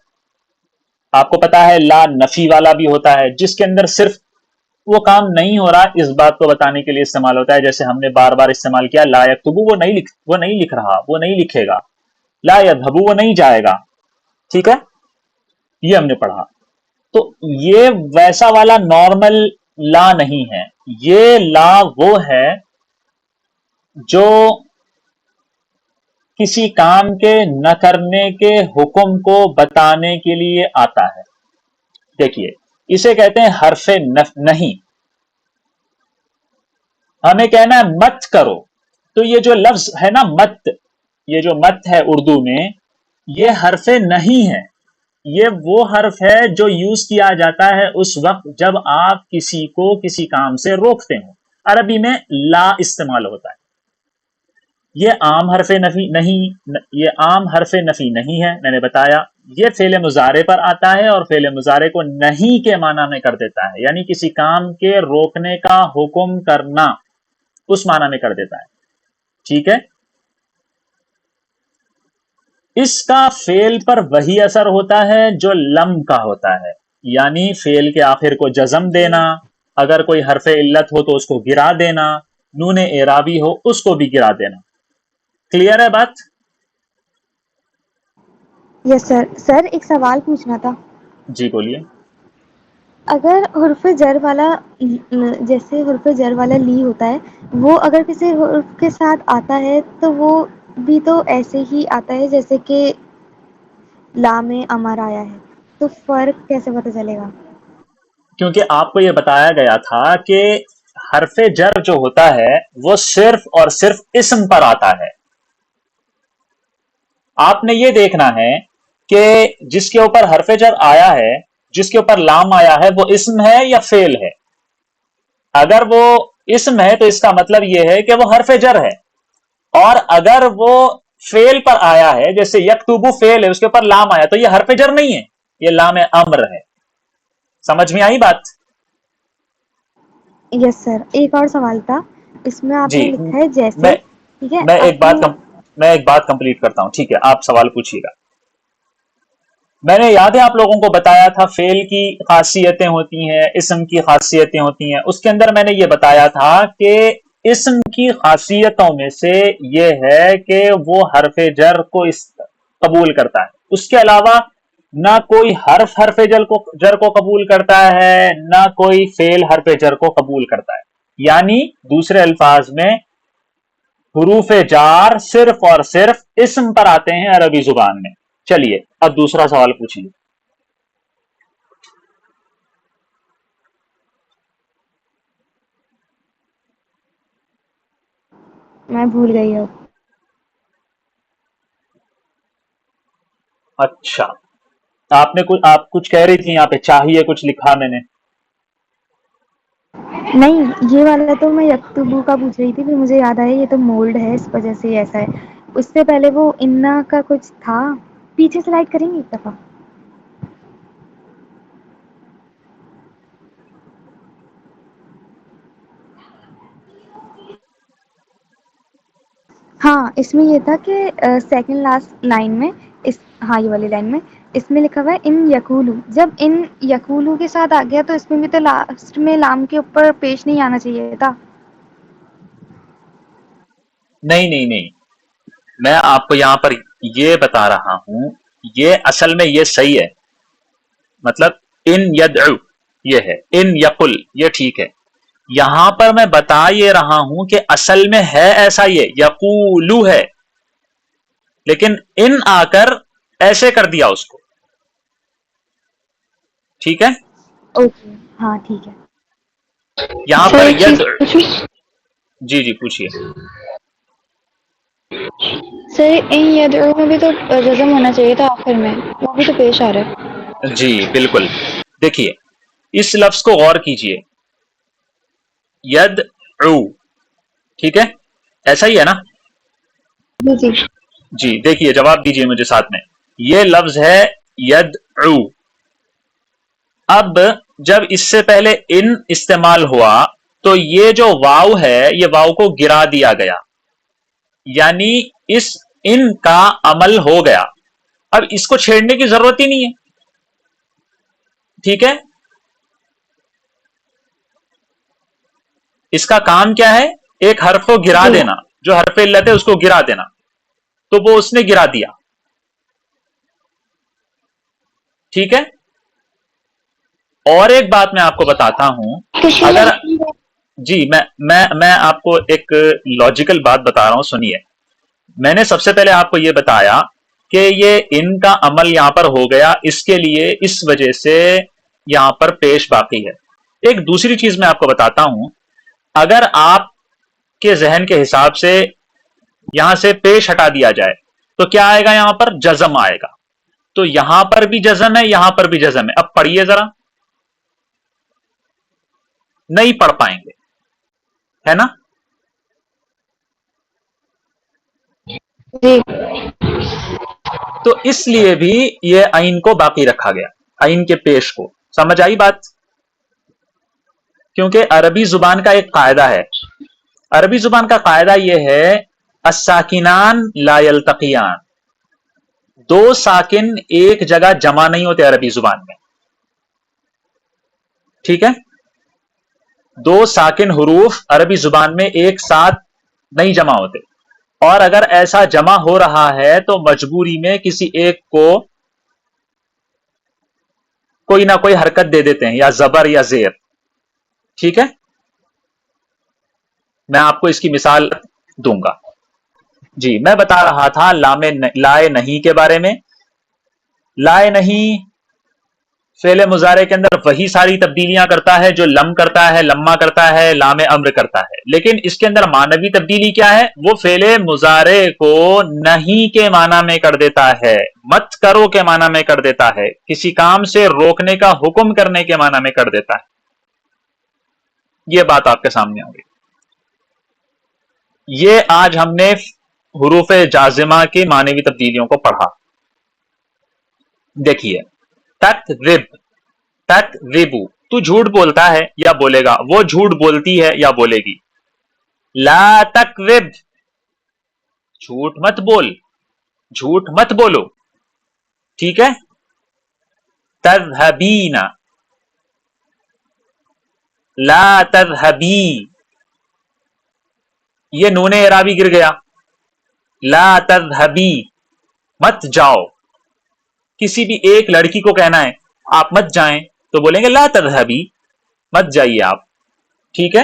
آپ کو پتا ہے لا نفی والا بھی ہوتا ہے، جس کے اندر صرف وہ کام نہیں ہو رہا اس بات کو بتانے کے لیے استعمال ہوتا ہے، جیسے ہم نے بار بار استعمال کیا لا یکتبو، وہ نہیں لکھ رہا، وہ نہیں لکھے گا، لا یذهبو، وہ نہیں جائے گا، ٹھیک ہے، یہ ہم نے پڑھا۔ تو یہ ویسا والا نارمل لا نہیں ہے، یہ لا وہ ہے جو کسی کام کے نہ کرنے کے حکم کو بتانے کے لیے آتا ہے۔ دیکھیے اسے کہتے ہیں حرف نہیں، ہمیں کہنا ہے مت کرو، تو یہ جو لفظ ہے نا مت، یہ جو مت ہے اردو میں، یہ حرف نہیں ہے، یہ وہ حرف ہے جو یوز کیا جاتا ہے اس وقت جب آپ کسی کو کسی کام سے روکتے ہوں، عربی میں لا استعمال ہوتا ہے۔ یہ عام حرف نفی نہیں، یہ عام حرف نفی نہیں ہے، میں نے بتایا یہ فعل مضارع پر آتا ہے اور فعل مضارع کو نہیں کے معنی میں کر دیتا ہے، یعنی کسی کام کے روکنے کا حکم کرنا اس معنی میں کر دیتا ہے، ٹھیک ہے۔ اس کا فعل پر وہی اثر ہوتا ہے جو لم کا ہوتا ہے، یعنی فعل کے آخر کو جزم دینا، اگر کوئی حرف علت ہو تو اس کو گرا دینا، نون اعرابی ہو اس کو بھی گرا دینا۔ کلیئر ہے بات؟ یس سر۔ سر ایک سوال پوچھنا تھا، جی بولیے۔ اگر حرف جر والا، جیسے حرف جر والا لی ہوتا ہے، وہ اگر کسی حرف کے ساتھ آتا ہے تو وہ بھی تو ایسے ہی آتا ہے جیسے کہ لام امر آیا ہے، تو فرق کیسے پتہ چلے گا؟ کیونکہ آپ کو یہ بتایا گیا تھا کہ حرف جر جو ہوتا ہے وہ صرف اور صرف اسم پر آتا ہے، آپ نے یہ دیکھنا ہے کہ جس کے اوپر حرف جر آیا ہے، جس کے اوپر لام آیا ہے، وہ اسم ہے یا فعل ہے؟ اگر وہ اسم ہے تو اس کا مطلب یہ ہے کہ وہ حرف جر ہے، اور اگر وہ فعل پر آیا ہے، جیسے یکتبو فعل ہے اس کے اوپر لام آیا، تو یہ حرف جر نہیں ہے، یہ لام امر ہے۔ سمجھ میں آئی بات؟ یس سر۔ ایک اور سوال تھا، اس میں آپ جی، نے لکھا ہے جیسے، میں ٹھیک ہے، میں آپ نے ایک بات کمپلیٹ کرتا ہوں، ٹھیک ہے، آپ سوال پوچھیے گا۔ میں نے یاد ہے آپ لوگوں کو بتایا تھا فعل کی خاصیتیں ہوتی ہیں، اسم کی خاصیتیں ہوتی ہیں، اس کے اندر میں نے یہ بتایا تھا کہ اسم کی خاصیتوں میں سے یہ ہے کہ وہ حرف جر کو قبول کرتا ہے، اس کے علاوہ نہ کوئی حرف جر کو قبول کرتا ہے، نہ کوئی فعل حرف جر کو قبول کرتا ہے، یعنی دوسرے الفاظ میں حروف جار صرف اور صرف اسم پر آتے ہیں عربی زبان میں. چلیے اب دوسرا سوال پوچھیے. میں بھول گئی اب. اچھا آپ کچھ کہہ رہی تھی یہاں پہ, چاہیے کچھ لکھا میں نے. نہیں, یہ والا تو میں یکتبو کا پوچھ رہی تھی, پھر مجھے یاد آیا یہ تو مولڈ ہے, اس وجہ سے ایسا ہے. اس سے پہلے وہ انا کا کچھ تھا. پیچھے سلائڈ کریں گے ایک دفعہ. ہاں, اس میں یہ تھا کہ سیکنڈ لاسٹ لائن میں ہاں یہ والی لائن میں اس میں لکھا ہوا ہے ان یقولو. جب ان یقولو کے ساتھ آ گیا تو اس میں بھی تو لاسٹ میں لام کے اوپر پیش نہیں آنا چاہیے تھا. نہیں, میں آپ کو یہاں پر یہ بتا رہا ہوں, یہ اصل میں یہ صحیح ہے. مطلب ان یدعو یہ ہے, ان یقل یہ ٹھیک ہے. یہاں پر میں بتا یہ رہا ہوں کہ اصل میں ہے ایسا, یہ یقولو ہے, لیکن ان آ کر ایسے کر دیا اس کو. ٹھیک ہے, اوکے, ہاں ٹھیک ہے. یہاں سر پر ایک چیز ید. پوچھوں. جی پوچھیے. سر ان یدعو میں بھی تو جزم ہونا چاہیے تھا آخر میں, وہ بھی تو پیش آ رہا ہے. جی بالکل. دیکھیے اس لفظ کو غور کیجئے, یدعو, ٹھیک ہے, ایسا ہی ہے نا. جی جی دیکھیے, جواب دیجئے مجھے ساتھ میں. یہ لفظ ہے یدعو. اب جب اس سے پہلے ان استعمال ہوا تو یہ جو واو ہے یہ واو کو گرا دیا گیا, یعنی اس ان کا عمل ہو گیا. اب اس کو چھیڑنے کی ضرورت ہی نہیں ہے. ٹھیک ہے, اس کا کام کیا ہے, ایک حرف کو گرا جی دینا, جو حرف علت ہے اس کو گرا دینا, تو وہ اس نے گرا دیا. ٹھیک ہے, اور ایک بات میں آپ کو بتاتا ہوں. اگر جی میں آپ کو ایک لاجیکل بات بتا رہا ہوں, سنیے. میں نے سب سے پہلے آپ کو یہ بتایا کہ یہ ان کا عمل یہاں پر ہو گیا, اس کے لیے اس وجہ سے یہاں پر پیش باقی ہے. ایک دوسری چیز میں آپ کو بتاتا ہوں, اگر آپ کے ذہن کے حساب سے یہاں سے پیش ہٹا دیا جائے تو کیا آئے گا, یہاں پر جزم آئے گا. تو یہاں پر بھی جزم ہے, یہاں پر بھی جزم ہے. اب پڑھیے ذرا. نہیں پڑھ پائیں گے, ہے نا. جی تو اس لیے بھی یہ عین کو باقی رکھا گیا, عین کے پیش کو. سمجھ آئی بات. کیونکہ عربی زبان کا ایک قاعدہ ہے, عربی زبان کا قاعدہ یہ ہے الساکنان لا یلتقیان. دو ساکن ایک جگہ جمع نہیں ہوتے عربی زبان میں. ٹھیک ہے, دو ساکن حروف عربی زبان میں ایک ساتھ نہیں جمع ہوتے, اور اگر ایسا جمع ہو رہا ہے تو مجبوری میں کسی ایک کو کوئی نہ کوئی حرکت دے دیتے ہیں, یا زبر یا زیر. ٹھیک ہے, میں آپ کو اس کی مثال دوں گا. جی میں بتا رہا تھا لائے نہیں کے بارے میں. لائے نہیں فعل مضارع کے اندر وہی ساری تبدیلیاں کرتا ہے جو لم کرتا ہے, لما کرتا ہے, لام امر کرتا ہے, لیکن اس کے اندر معنوی تبدیلی کیا ہے, وہ فعل مضارع کو نہیں کے معنی میں کر دیتا ہے, مت کرو کے معنی میں کر دیتا ہے, کسی کام سے روکنے کا حکم کرنے کے معنی میں کر دیتا ہے. یہ بات آپ کے سامنے ہوگی. یہ آج ہم نے حروف جازمہ کی معنوی تبدیلیوں کو پڑھا. دیکھیے, تکذب, تو جھوٹ بولتا ہے یا بولے گا, وہ جھوٹ بولتی ہے یا بولے گی. لا تکذب, جھوٹ مت بول, جھوٹ مت بولو. ٹھیک ہے. تذهبین, لا تذهبی, یہ نون اعرابی گر گیا. لا تذهبی, مت جاؤ. کسی بھی ایک لڑکی کو کہنا ہے آپ مت جائیں تو بولیں گے لا تذهبی, مت جائیے آپ. ٹھیک ہے.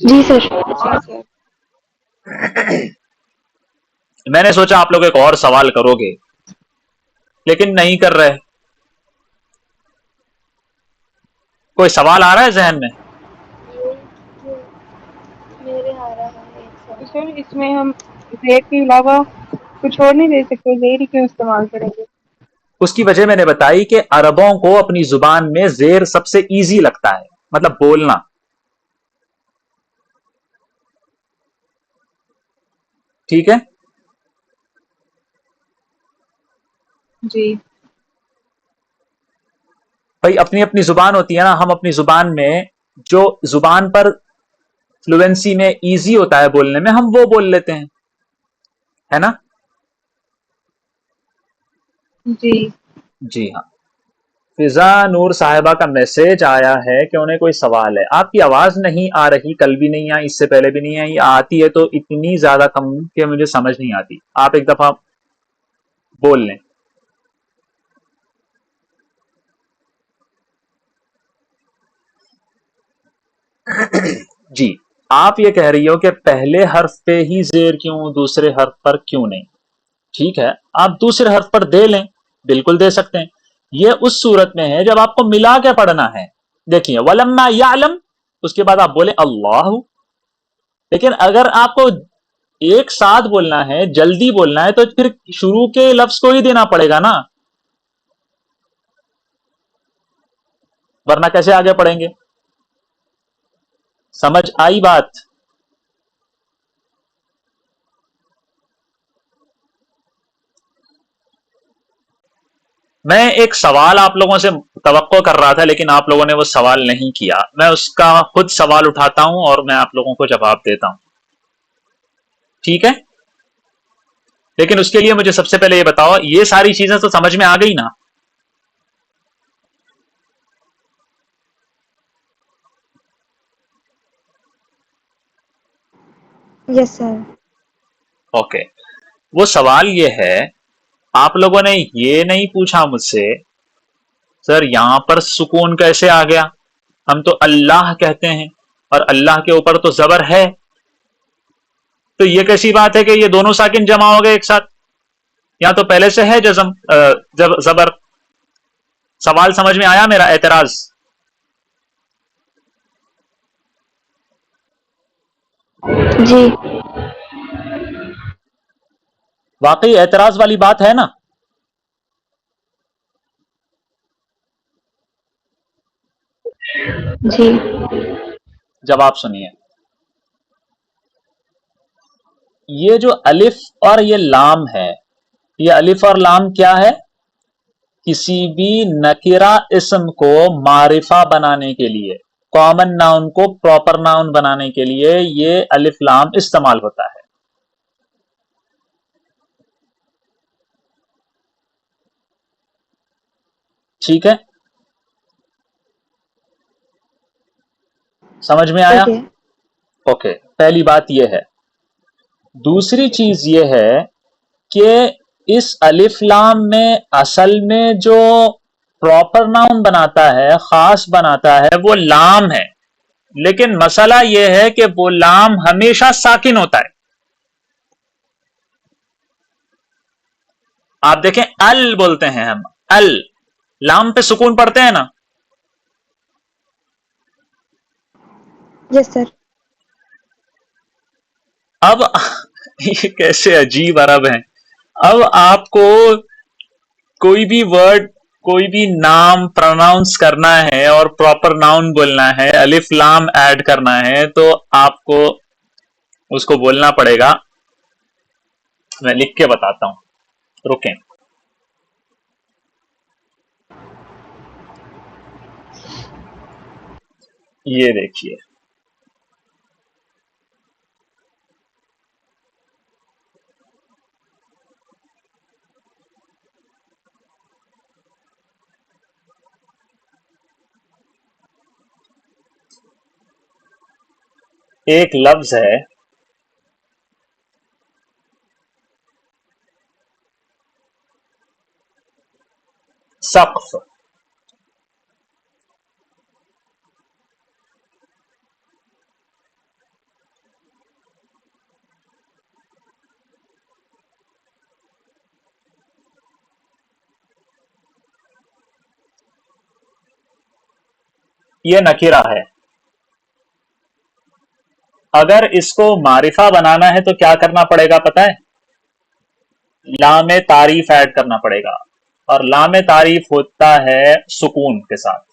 جی سر. جی سر. میں نے سوچا آپ لوگ ایک اور سوال کرو گے لیکن نہیں کر رہے. کوئی سوال آ رہا ہے ذہن میں؟ میرے آ رہا ہے ایک تو سوال. سر اس میں ہم زیر کے علاوہ کچھ اور نہیں دے سکتے؟ زیر ہی کیوں استعمال کریں گے؟ اس کی وجہ میں نے بتائی کہ عربوں کو اپنی زبان میں زیر سب سے ایزی لگتا ہے، مطلب بولنا. ٹھیک ہے؟ جی. بھائی اپنی اپنی زبان ہوتی ہے نا، ہم اپنی زبان میں جو زبان پر فلوئنسی میں ایزی ہوتا ہے بولنے میں، ہم وہ بول لیتے ہیں، ہے نا؟ جی. جی ہاں. فضا نور صاحبہ کا میسج آیا ہے کہ انہیں کوئی سوال ہے. آپ کی آواز نہیں آ رہی، کل بھی نہیں آئی، اس سے پہلے بھی نہیں آئی، آتی ہے تو اتنی زیادہ کم کہ مجھے سمجھ نہیں آتی. آپ ایک دفعہ بول لیں. جی آپ یہ کہہ رہی ہو کہ پہلے حرف پہ ہی زیر کیوں، دوسرے حرف پر کیوں نہیں؟ ٹھیک ہے، آپ دوسرے حرف پر دے لیں، بالکل دے سکتے ہیں. یہ اس صورت میں ہے جب آپ کو ملا کے پڑھنا ہے. دیکھیے ولما یعلم، اس کے بعد آپ بولیں اللہ. لیکن اگر آپ کو ایک ساتھ بولنا ہے، جلدی بولنا ہے، تو پھر شروع کے لفظ کو ہی دینا پڑے گا نا، ورنہ کیسے آگے پڑھیں گے؟ سمجھ آئی بات؟ میں ایک سوال آپ لوگوں سے توقع کر رہا تھا لیکن آپ لوگوں نے وہ سوال نہیں کیا. میں اس کا خود سوال اٹھاتا ہوں اور میں آپ لوگوں کو جواب دیتا ہوں. ٹھیک ہے؟ لیکن اس کے لیے مجھے سب سے پہلے یہ بتاؤ، یہ ساری چیزیں تو سمجھ میں آ گئی نا؟ یس سر. اوکے. وہ سوال یہ ہے، آپ لوگوں نے یہ نہیں پوچھا مجھ سے سر یہاں پر سکون کیسے آ گیا؟ ہم تو اللہ کہتے ہیں اور اللہ کے اوپر تو زبر ہے، تو یہ کیسی بات ہے کہ یہ دونوں ساکن جمع ہو گئے ایک ساتھ؟ یا تو پہلے سے ہے جزم زبر. سوال سمجھ میں آیا میرا؟ اعتراض؟ جی. واقعی اعتراض والی بات ہے نا؟ جی. جواب سنیے. یہ جو الف اور یہ لام ہے، یہ الف اور لام کیا ہے؟ کسی بھی نکرہ اسم کو معرفہ بنانے کے لیے، کامن ناؤن کو پراپر ناؤن بنانے کے لیے یہ الف لام استعمال ہوتا ہے. ٹھیک ہے؟ سمجھ میں آیا؟ اوکے. اوکے. پہلی بات یہ ہے. دوسری چیز یہ ہے کہ اس الف لام میں اصل میں جو پراپر ناؤن بناتا ہے، خاص بناتا ہے، وہ لام ہے. لیکن مسئلہ یہ ہے کہ وہ لام ہمیشہ ساکن ہوتا ہے. آپ دیکھیں ال بولتے ہیں ہم، ال، لام پہ سکون پڑتے ہیں نا؟ یس سر. اب یہ کیسے عجیب عرب ہیں. اب آپ کو کوئی بھی ورڈ، کوئی بھی نام پروناؤنس کرنا ہے اور پراپر ناؤن بولنا ہے، الف لام ایڈ کرنا ہے، تو آپ کو اس کو بولنا پڑے گا. میں لکھ کے بتاتا ہوں، رکیں. یہ دیکھیے، ایک لفظ ہے سقف. یہ نکیرہ ہے. اگر اس کو معرفہ بنانا ہے تو کیا کرنا پڑے گا پتہ ہے؟ لام تعریف ایڈ کرنا پڑے گا، اور لام تعریف ہوتا ہے سکون کے ساتھ.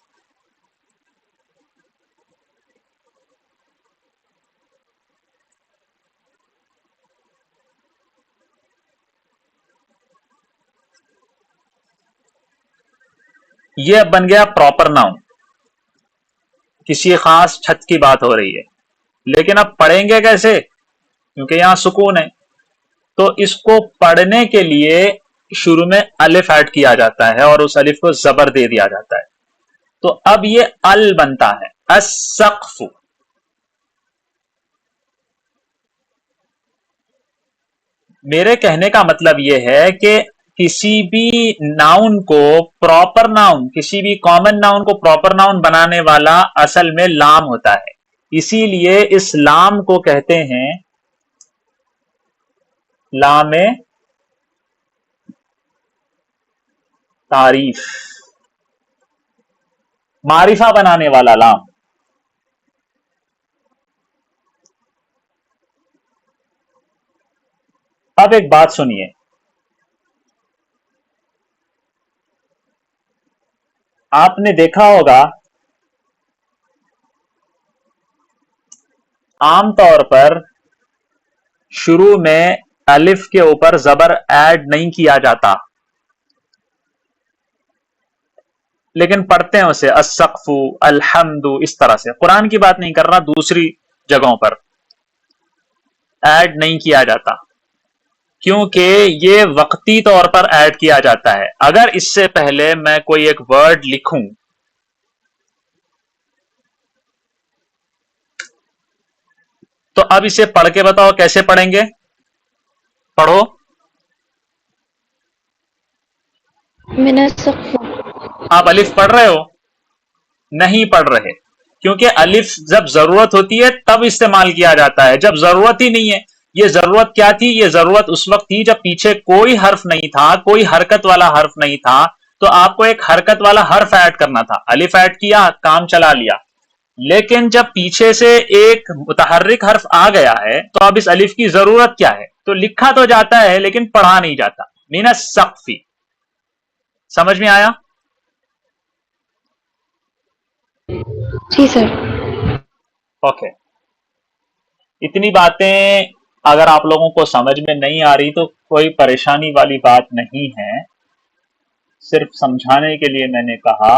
یہ بن گیا پراپر ناؤن، کسی خاص چھت کی بات ہو رہی ہے. لیکن اب پڑھیں گے کیسے؟ کیونکہ یہاں سکون ہے، تو اس کو پڑھنے کے لیے شروع میں الف ایڈ کیا جاتا ہے اور اس الف کو زبر دے دیا جاتا ہے. تو اب یہ ال بنتا ہے السقف. میرے کہنے کا مطلب یہ ہے کہ کسی بھی ناؤن کو پراپر ناؤن، کسی بھی کامن ناؤن کو پراپر ناؤن بنانے والا اصل میں لام ہوتا ہے. اسی لیے اس لام کو کہتے ہیں لام تعریف، معرفہ بنانے والا لام. اب ایک بات سنیے، آپ نے دیکھا ہوگا عام طور پر شروع میں الف کے اوپر زبر ایڈ نہیں کیا جاتا، لیکن پڑھتے ہیں اسے السقف، الحمد، اس طرح سے. قرآن کی بات نہیں کر رہا، دوسری جگہوں پر ایڈ نہیں کیا جاتا کیونکہ یہ وقتی طور پر ایڈ کیا جاتا ہے. اگر اس سے پہلے میں کوئی ایک ورڈ لکھوں تو اب اسے پڑھ کے بتاؤ کیسے پڑھیں گے؟ پڑھو. من السقف. آپ الف پڑھ رہے ہو؟ نہیں پڑھ رہے، کیونکہ الف جب ضرورت ہوتی ہے تب استعمال کیا جاتا ہے، جب ضرورت ہی نہیں ہے. یہ ضرورت کیا تھی؟ یہ ضرورت اس وقت تھی جب پیچھے کوئی حرف نہیں تھا، کوئی حرکت والا حرف نہیں تھا، تو آپ کو ایک حرکت والا حرف ایڈ کرنا تھا. الف ایڈ کیا، کام چلا لیا. لیکن جب پیچھے سے ایک متحرک حرف آ گیا ہے تو اب اس الف کی ضرورت کیا ہے؟ تو لکھا تو جاتا ہے لیکن پڑھا نہیں جاتا. من السقف. سمجھ میں آیا؟ جی سر. اوکے. اتنی باتیں اگر آپ لوگوں کو سمجھ میں نہیں آ رہی تو کوئی پریشانی والی بات نہیں ہے، صرف سمجھانے کے لیے میں نے کہا.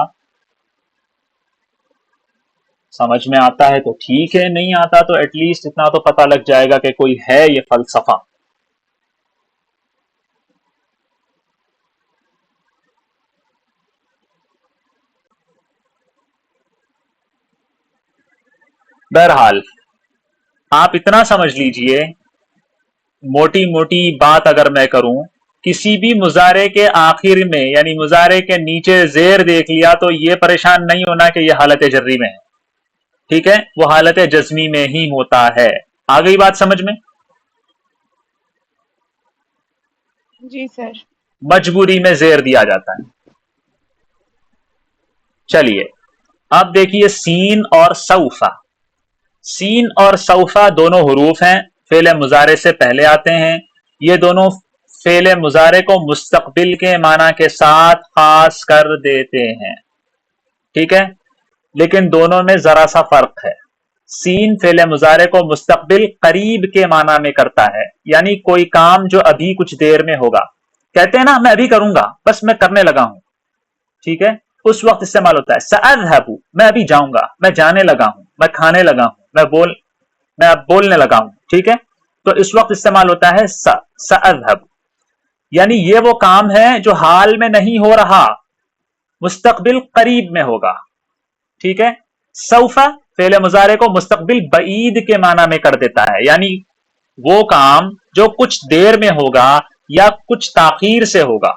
سمجھ میں آتا ہے تو ٹھیک ہے، نہیں آتا تو ایٹ لیسٹ اتنا تو پتہ لگ جائے گا کہ کوئی ہے یہ فلسفہ. بہرحال آپ اتنا سمجھ لیجئے، موٹی موٹی بات اگر میں کروں، کسی بھی مضارع کے آخر میں یعنی مضارع کے نیچے زیر دیکھ لیا تو یہ پریشان نہیں ہونا کہ یہ حالت جری میں ہے. ٹھیک ہے، وہ حالت جزمی میں ہی ہوتا ہے. آ گئی بات سمجھ میں؟ جی سر. مجبوری میں زیر دیا جاتا ہے. چلیے اب دیکھیے سین اور سوفا. سین اور سوفا دونوں حروف ہیں، فعل مضارع سے پہلے آتے ہیں. یہ دونوں فعل مضارع کو مستقبل کے معنی کے ساتھ خاص کر دیتے ہیں. ٹھیک ہے، لیکن دونوں میں ذرا سا فرق ہے. سین فعل مضارع کو مستقبل قریب کے معنی میں کرتا ہے، یعنی کوئی کام جو ابھی کچھ دیر میں ہوگا. کہتے ہیں نا میں ابھی کروں گا، بس میں کرنے لگا ہوں. ٹھیک ہے، اس وقت استعمال ہوتا ہے سأذهب، میں ابھی جاؤں گا، میں جانے لگا ہوں، میں کھانے لگا ہوں، میں اب بولنے لگا ہوں. ٹھیک ہے، تو اس وقت استعمال ہوتا ہے سأذهب، یعنی یہ وہ کام ہے جو حال میں نہیں ہو رہا، مستقبل قریب میں ہوگا. ٹھیک ہے، سوفا فعل مضارع کو مستقبل بعید کے معنی میں کر دیتا ہے، یعنی وہ کام جو کچھ دیر میں ہوگا یا کچھ تاخیر سے ہوگا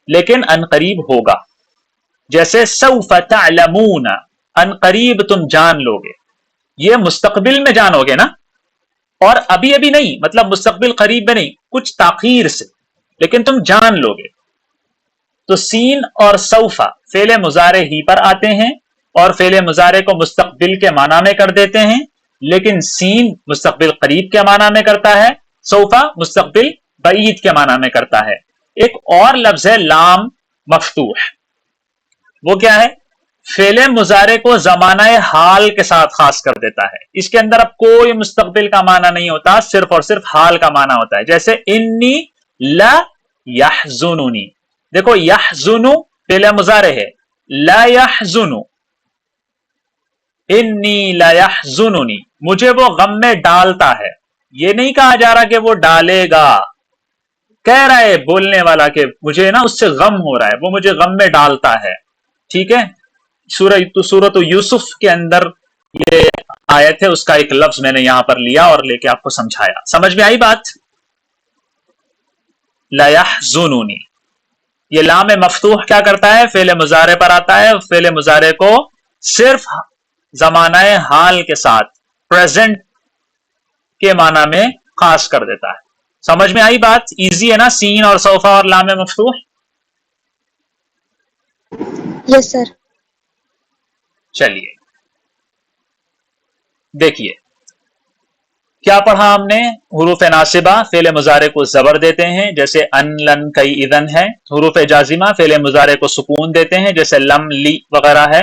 لیکن ان قریب ہوگا. جیسے سوف تعلمون، ان قریب تم جان لوگے. یہ مستقبل میں جانو گے نا، اور ابھی ابھی نہیں، مطلب مستقبل قریب میں نہیں، کچھ تاخیر سے، لیکن تم جان لوگے. تو سین اور سوفا فعل مضارع ہی پر آتے ہیں، اور فعل مضارع کو مستقبل کے معنی میں کر دیتے ہیں، لیکن سین مستقبل قریب کے معنی میں کرتا ہے، سوفا مستقبل بعید کے معنی میں کرتا ہے۔ ایک اور لفظ ہے لام مفتوح، وہ کیا ہے؟ فعل مضارع کو زمانہ حال کے ساتھ خاص کر دیتا ہے، اس کے اندر اب کوئی مستقبل کا معنی نہیں ہوتا، صرف اور صرف حال کا معنی ہوتا ہے۔ جیسے انی لا یحزننی، دیکھو یحزن فعل مضارع ہے، لا یحزن، انی لا یحزننی، مجھے وہ غم میں ڈالتا ہے، یہ نہیں کہا جا رہا کہ وہ ڈالے گا، کہہ رہا ہے بولنے والا کہ مجھے نا اس سے غم ہو رہا ہے، وہ مجھے غم میں ڈالتا ہے، ٹھیک ہے۔ سورۃ یوسف کے اندر یہ آیت ہے، اس کا ایک لفظ میں نے یہاں پر لیا اور لے کے آپ کو سمجھایا، سمجھ میں آئی بات؟ لا یحزننی، یہ لام مفتوح کیا کرتا ہے؟ فعل مضارع پر آتا ہے، فعل مضارع کو صرف زمانہ حال کے ساتھ پریزنٹ کے معنی میں خاص کر دیتا ہے۔ سمجھ میں آئی بات؟ ایزی ہے نا، سین اور سوفا اور لام مفتوح؟ یس سر۔ چلیے دیکھیے کیا پڑھا ہم نے؟ حروف ناصبہ فعل مضارع کو زبر دیتے ہیں، جیسے ان لن کئی اذن ہے۔ حروف جازمہ فعل مضارع کو سکون دیتے ہیں، جیسے لم لی وغیرہ ہے۔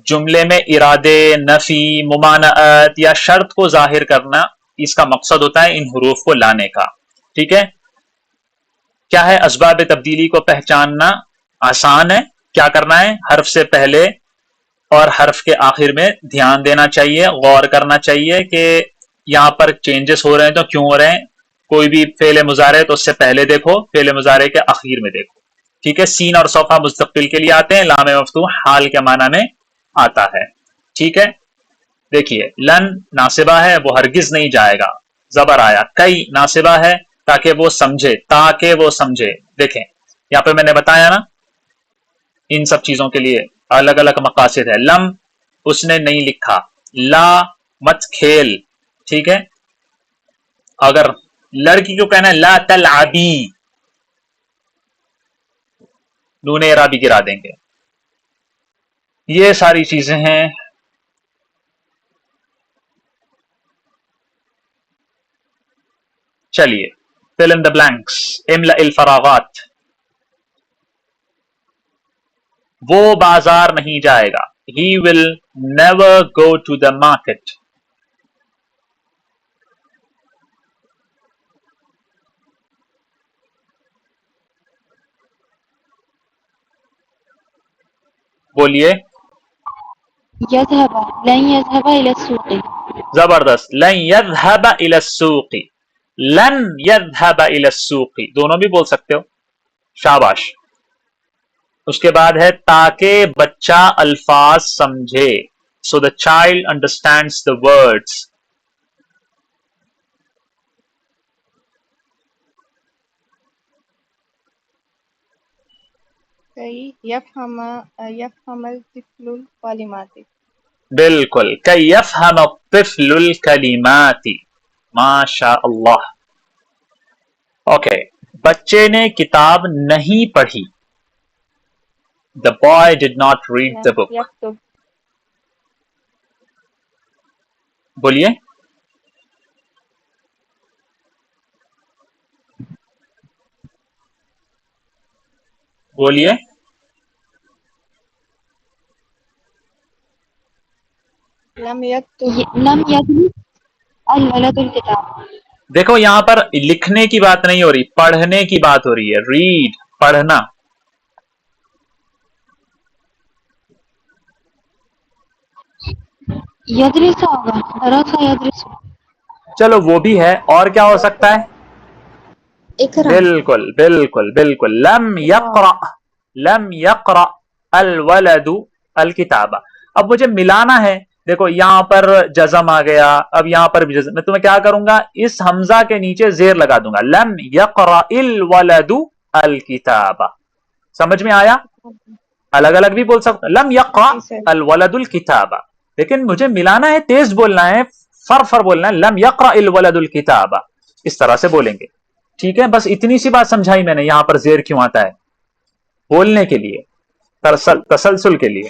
جملے میں ارادے، نفی، ممانعت یا شرط کو ظاہر کرنا اس کا مقصد ہوتا ہے ان حروف کو لانے کا، ٹھیک ہے۔ کیا ہے؟ اسباب تبدیلی کو پہچاننا آسان ہے، کیا کرنا ہے؟ حرف سے پہلے اور حرف کے آخر میں دھیان دینا چاہیے، غور کرنا چاہیے کہ یہاں پر چینجز ہو رہے ہیں تو کیوں ہو رہے ہیں۔ کوئی بھی فعل مضارع تو اس سے پہلے دیکھو، فعل مضارع کے آخر میں دیکھو، ٹھیک ہے۔ سین اور صوفہ مستقبل کے لیے آتے ہیں، لام مفتوح حال کے معنی میں آتا ہے، ٹھیک ہے۔ دیکھیے لن ناصبہ ہے، وہ ہرگز نہیں جائے گا، زبر آیا۔ کئی ناصبہ ہے تاکہ وہ سمجھے، تاکہ وہ سمجھے۔ دیکھیں یہاں پہ میں نے بتایا نا، ان سب چیزوں کے لیے الگ الگ مقاصد ہے۔ لم اس نے نہیں لکھا، لا مت کھیل، ٹھیک ہے۔ اگر لڑکی کو کہنا ہے لا تلعبی، نون اعرابی گرا دیں گے۔ یہ ساری چیزیں ہیں۔ چلیے fill in the blanks، املأ الفراغات۔ وہ بازار نہیں جائے گا، he will never go to the market۔ بولیے يذهب لن يذهب إلى السوق. زبردست، لن يذهب الى السوق، لن يذهب الى السوق، دونوں بھی بول سکتے ہو، شاباش۔ اس کے بعد ہے تاکہ بچہ الفاظ سمجھے، so the child understands the words۔ يفهم الطفل الكلمات۔ بالکل، کہ یفہم الطفل الکلمات، ماشاء اللہ۔ اوکے، بچے نے کتاب نہیں پڑھی، the boy did not read the book۔ يكتب بولیے بولیے لم يكتب لم يدرس الولد الكتاب. دیکھو یہاں پر لکھنے کی بات نہیں ہو رہی، پڑھنے کی بات ہو رہی ہے، ریڈ، پڑھنا۔ يدرس ہوگا، درس يدرس۔ چلو وہ بھی ہے، اور کیا ہو سکتا ہے؟ اقرا۔ بالکل بالکل بالکل، لم یقرأ، لم یقرأ الولد الکتاب۔ اب مجھے ملانا ہے، دیکھو یہاں پر جزم آ گیا، اب یہاں پر بھی جزم، میں تمہیں کیا کروں گا، اس حمزہ کے نیچے زیر لگا دوں گا، لم یقرأ الولد الکتاب۔ سمجھ میں آیا؟ الگ الگ بھی بول سکتا، لم یقرأ الولد الکتاب، لیکن مجھے ملانا ہے، تیز بولنا ہے، فر بولنا ہے، لم یقرأ الولد الکتاب، اس طرح سے بولیں گے، ٹھیک ہے۔ بس اتنی سی بات سمجھائی میں نے، یہاں پر زیر کیوں آتا ہے، بولنے کے لیے، تسلسل کے لیے۔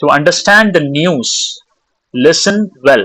To understand the news, listen well.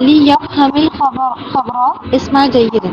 ليفهم الخبر اسمع جيدا.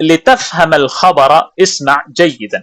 لتفهم الخبر اسمع جيدا.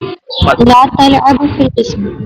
لا تلعب في القسم.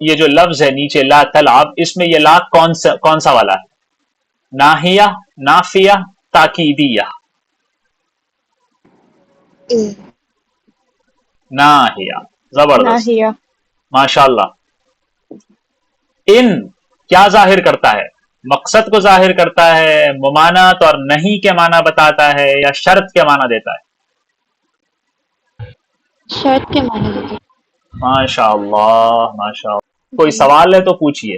یہ جو لفظ ہے نیچے لا تلعب، اس میں یہ لا کون سا والا ہے؟ ناہیہ، نافیہ، تاکیدیہ؟ اے ناہیہ، زبردست، ناہیہ. ماشاء اللہ. ان کیا ظاہر کرتا ہے؟ مقصد کو ظاہر کرتا ہے، ممانعت اور نہیں کے معنی بتاتا ہے، یا شرط کے معنی دیتا ہے؟ شرط کے معنی دیتے ہیں۔ ماشاء اللہ، ماشاء اللہ. کوئی جی سوال ہے تو پوچھئے.